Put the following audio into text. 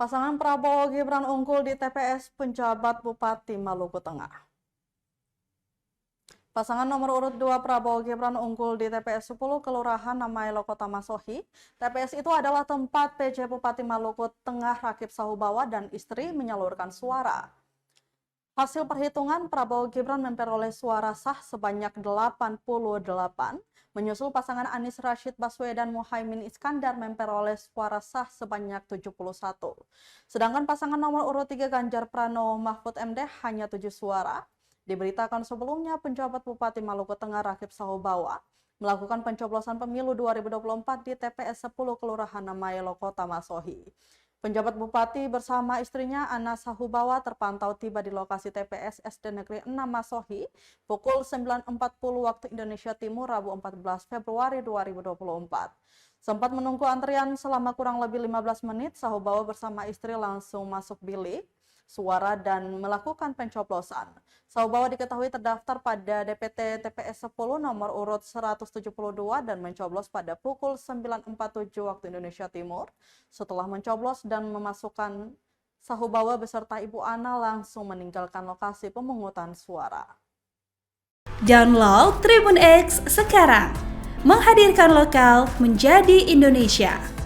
Pasangan Prabowo Gibran unggul di TPS penjabat Bupati Maluku Tengah. Pasangan nomor urut 2 Prabowo Gibran unggul di TPS 10 Kelurahan Namailo Kota Masohi. TPS itu adalah tempat PJ Bupati Maluku Tengah Rakib Sahubawa dan istri menyalurkan suara. Hasil perhitungan, Prabowo Gibran memperoleh suara sah sebanyak 88, menyusul pasangan Anies Rashid Baswedan Muhaimin Iskandar memperoleh suara sah sebanyak 71. Sedangkan pasangan nomor urut 3 Ganjar Pranowo Mahfud MD hanya 7 suara. Diberitakan sebelumnya, penjabat Bupati Maluku Tengah Rakib Sahubawa melakukan pencoblosan pemilu 2024 di TPS 10 Kelurahan Namailo Kota Masohi. Penjabat Bupati bersama istrinya Ana Sahubawa terpantau tiba di lokasi TPS SD Negeri 6 Masohi pukul 9.40 waktu Indonesia Timur Rabu 14 Februari 2024. Sempat menunggu antrian selama kurang lebih 15 menit, Sahubawa bersama istri langsung masuk bilik suara dan melakukan pencoblosan. Sahubawa diketahui terdaftar pada DPT TPS 10 nomor urut 172 dan mencoblos pada pukul 9.47 waktu Indonesia Timur. Setelah mencoblos dan memasukkan, Sahubawa beserta Ibu Ana langsung meninggalkan lokasi pemungutan suara. Download Tribun X sekarang, menghadirkan lokal menjadi Indonesia.